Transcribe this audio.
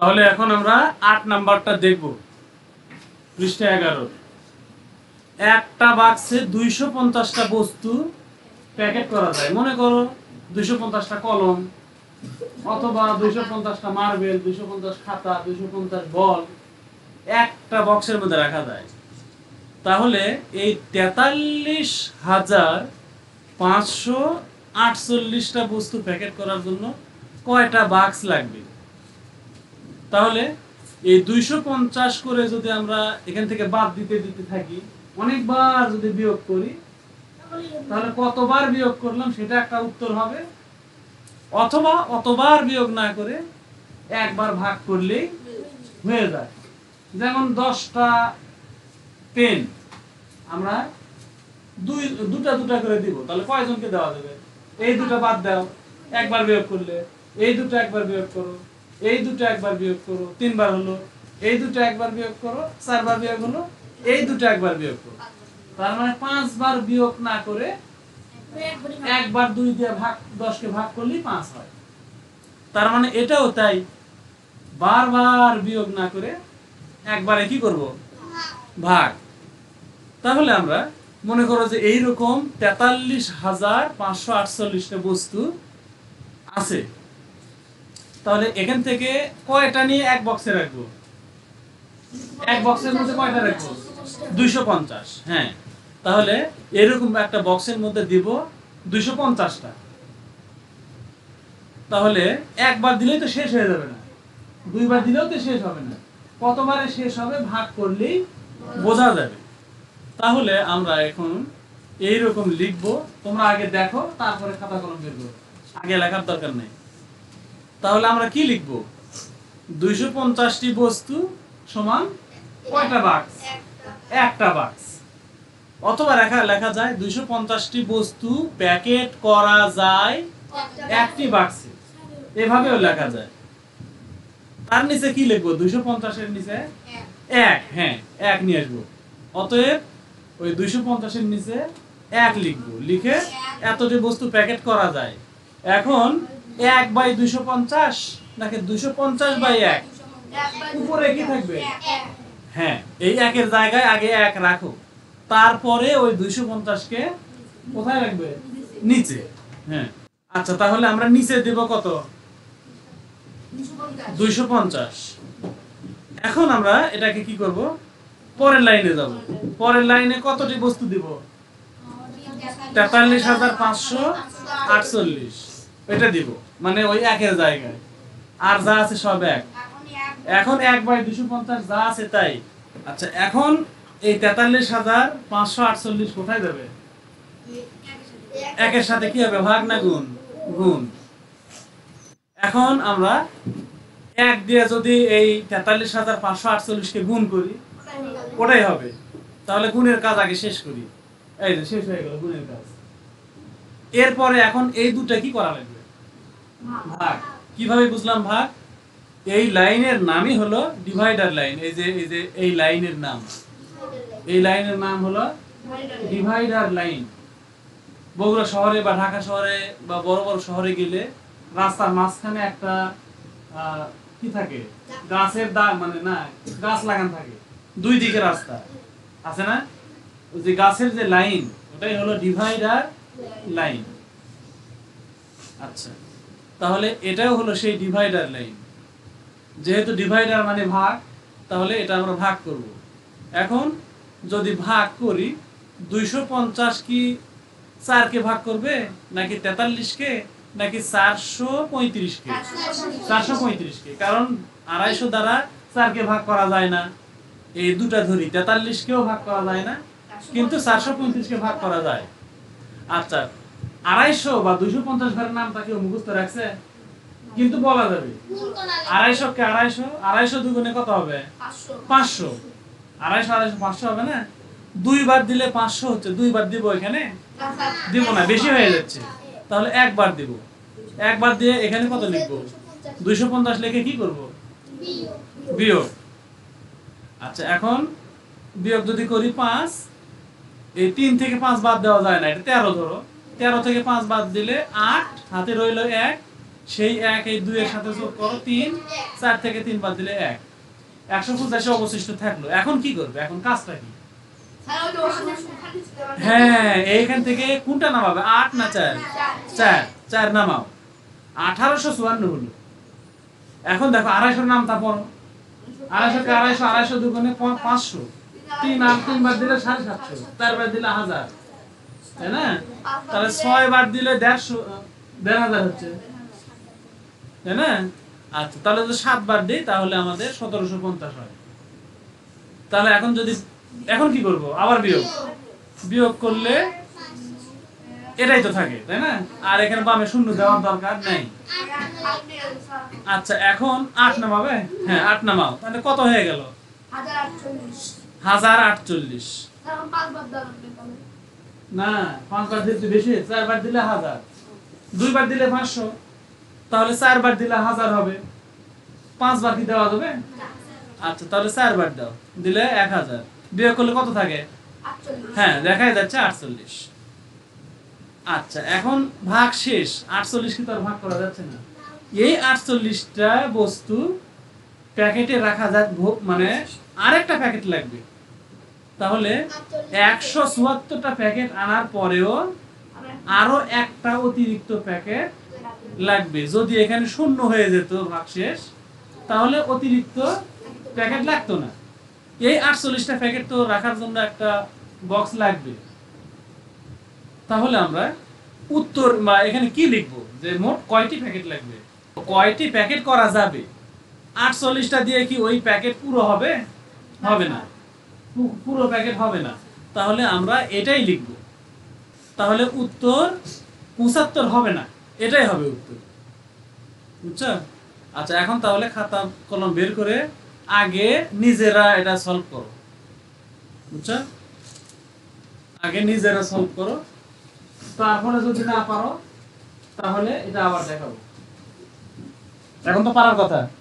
তাহলে এখন আমরা 8 নাম্বারটা দেখব। পৃষ্ঠা 11। একটা বাক্সে 250টা বস্তু প্যাকেট করা যায়। মনে করো 250টা কলম, অথবা 250টা মার্বেল, 250 খাতা, 250 বল একটা বক্সের মধ্যে রাখা যায়। তাহলে এই 43,548টা বস্তু প্যাকেট করার জন্য কয়টা বাক্স লাগবে? তাহলে এই 250 করে যদি আমরা এখান থেকে বাদ দিতে দিতে থাকি, অনেকবার যদি বিয়োগ করি, তাহলে কতবার বিয়োগ করলাম সেটা একটা উত্তর হবে। অথবা অতবার বিয়োগ না করে একবার ভাগ করলেই হয়ে যায়। যেমন 10টা পেন আমরা দুটা দুটা করে দিব, তাহলে কয়জনকে দেওয়া যাবে? এই দুটো বাদ দাও, একবার বিয়োগ করলে। এই দুটো একবার বিয়োগ করো, এই দুটো একবার বিয়োগ করো, 3বার হলো। এই দুটো একবার বিয়োগ করো, 4বার বিয়োগ হলো। এই দুটো একবার বিয়োগ করো, তার মানে 5বার বিয়োগ না করে একবার 2 দিয়ে ভাগ 10কে ভাগ করলেই 5 হয়। তার মানে এটাও তাই, বারবার বিয়োগ না করে একবারে কি করব? ভাগ। তাহলে আমরা মনে করো যে এইরকম 43,548টা বস্তু আছে। তাহলে এখান থেকে কয়টা নিয়ে এক বক্সে রাখবো? এক বক্সের মধ্যে কয়টা রাখবো? 250। হ্যাঁ, তাহলে এরকম একটা বক্সের মধ্যে দিব 250টা। তাহলে একবার দিলেই তো শেষ হয়ে যাবে না, 2বার দিলেও তো শেষ হবে না। কতবারে শেষ হবে ভাগ করলেই বোঝা যাবে। তাহলে আমরা এখন এইরকম লিখবো, তোমরা আগে দেখো, তারপরে খাতা কলম বের করো, আগে লেখার দরকার নেই। তাহলে আমরা কি লিখবো? 250টি বস্তু সমান কয়টা বাক্স? একটা বাক্স। অথবা লেখা যায় 250টি বস্তু প্যাকেট করা যায় একটি বাক্সে, এভাবেও লেখা যায়। তার নিচে কি লিখবো? 250 এর নিচে 1। হ্যাঁ, 1 নিয়ে আসবো। অতএব ওই 250 এর নিচে 1 লিখবো, লিখে এতটি বস্তু প্যাকেট করা যায়। এখন 1/250 নাকি 250/1? উপরে কি থাকবে? হ্যাঁ, এই 1 এর জায়গায় আগে 1 রাখো, তারপরে ওই 250কে কোথায় রাখবে? নিচে। হ্যাঁ, আচ্ছা, তাহলে আমরা নিচে দেব কত? 250। এখন আমরা এটাকে কি করব? পরের লাইনে যাব। পরের লাইনে কতটি বস্তু দিব? 43,548 এটা দিব, মানে ওই 1 এর জায়গায়। আর যা আছে সব 1। এখন 1/250 যা আছে তাই। আচ্ছা, এখন এই 43,548 কোথায় যাবে? 1 এর সাথে কি হবে? ভাগ না গুণ? গুণ। এখন আমরা 1 দিয়ে যদি এই 43,548 কে গুণ করি, ওটাই হবে। তাহলে গুণের কাজ আগে শেষ করি। এই যে শেষ হয়ে গেল গুণের কাজ। এরপরে এখন এই দুটো কি করা লাগবে? ভাগ। কিভাবে বুঝলাম ভাগ? এই লাইনের নামই হলো ডিভাইডার লাইন। এই যে এই লাইনের নাম, এই লাইনের নাম হলো ডিভাইডার লাইন। বগুড়া শহরে বা ঢাকা শহরে বা বড় বড় শহরে গেলে রাস্তার মাঝখানে একটা কি থাকে? গাছের দাগ, মানে না, গাছ লাগানো থাকে, দুই দিকে রাস্তা আছে না? ওই যে গাছের যে লাইন, ওটাই হলো ডিভাইডার লাইন। আচ্ছা, তাহলে এটাও হলো সেই ডিভাইডার লাইন। যেহেতু ডিভাইডার মানে ভাগ, তাহলে এটা আমরা ভাগ করব। এখন যদি ভাগ করি, 250 কি 4 কে ভাগ করবে, নাকি 43 কে, নাকি 435 কে? 435 কে, কারণ 250 দ্বারা 4 কে ভাগ করা যায় না। এই দুটা ধরি, 43 কেও ভাগ করা যায় না, কিন্তু 435 কে ভাগ করা যায়। আচ্ছা, 250 বা 250 ঘরের নামটা কেউ মুখস্থ রাখছে? কিন্তু বলা যাবে 250 কে 250 দুগুণে কত হবে? 500। 250 500 হবে না? 2 বার দিলে 500 হচ্ছে। 2 বার দিব এখানে? দিব না, বেশি হয়ে যাচ্ছে। তাহলে 1 বার দিব। 1 বার দিয়ে এখানে কত লিখবো? 250 লিখে কি করব? বিয়োগ। আচ্ছা, এখন বিয়োগ যদি করি 5, এই 3 থেকে 5 বাদ দেওয়া যায় না, এটা 13 ধরো। 13 থেকে 5 বাদ দিলে 8, হাতে রইল 1। সেই 1 এই 2 এর সাথে যোগ করো 3, 4 থেকে 3 বাদ দিলে 1, 185 অবশিষ্ট থাকলো। এখন কি করবে? এখন কাজটা কি? হ্যাঁ, এইখান থেকে কোনটা নামাবে? 8 না 4? 4 নামাও। 1854 হলো। এখন দেখো 250 নামতা পড়ো। 250 কে 250, 250 দুগুণে 500, 3 আর 3 বার দিলে 750, 4 বার দিলে 1000, তাই না? তাহলে 6 বার দিলে 1,500 হচ্ছে, তাই না? আচ্ছা, তাহলে যদি 7 বার দিই তাহলে আমাদের 1750 হয়। তাহলে এখন কি করব? আবার বিয়োগ করলে এটাই তো থাকে, তাই না? আর এখানে বামে শূন্য দেওয়ার দরকার নেই। আচ্ছা, এখন 8 নামাবে। হ্যাঁ, 8 নামাও। তাহলে কত হয়ে গেল? 1048। না, 5 বার দিলে বেশি, 4 বার দিলে 1000, 2 বার দিলে 500, তাহলে 4 বার দিলে 1000 হবে। 5 বার কি দেওয়া যাবে? আচ্ছা, তাহলে 4 বার দাও, দিলে 1000। বিয়োগ করলে কত থাকে? হ্যাঁ, দেখাই যাচ্ছে 48। আচ্ছা, এখন ভাগ শেষ। 48 কি তো আর ভাগ করা যাচ্ছে না। এই 48টা বস্তু প্যাকেটে রাখা যায়, মানে আরেকটা প্যাকেট লাগবে। তাহলে 174টা প্যাকেট আনার পরেও আরো একটা অতিরিক্ত প্যাকেট লাগবে। যদি এখানে শূন্য হয়ে যেত ভাগশেষ, তাহলে অতিরিক্ত প্যাকেট লাগতো না। এই 48টা প্যাকেট তো রাখার জন্য একটা বক্স লাগবে। তাহলে আমরা উত্তর বা এখানে কি লিখবো, যে মোট কয়টি প্যাকেট লাগবে, কয়টি প্যাকেট করা যাবে। 48টা দিয়ে কি ওই প্যাকেট পুরো হবে? হবে না, পুরো প্যাকেট হবে না। তাহলে আমরা এটাই লিখব। তাহলে উত্তর 75 হবে না, এটাই হবে উত্তর। বুঝছো? আচ্ছা, এখন তাহলে খাতা কলম বের করে আগে নিজেরা এটা সলভ করো। বুঝছো? আগে নিজেরা সলভ করো, তারপরে যদি না পারো তাহলে এটা আবার দেখাবো। এখন তো পারার কথা।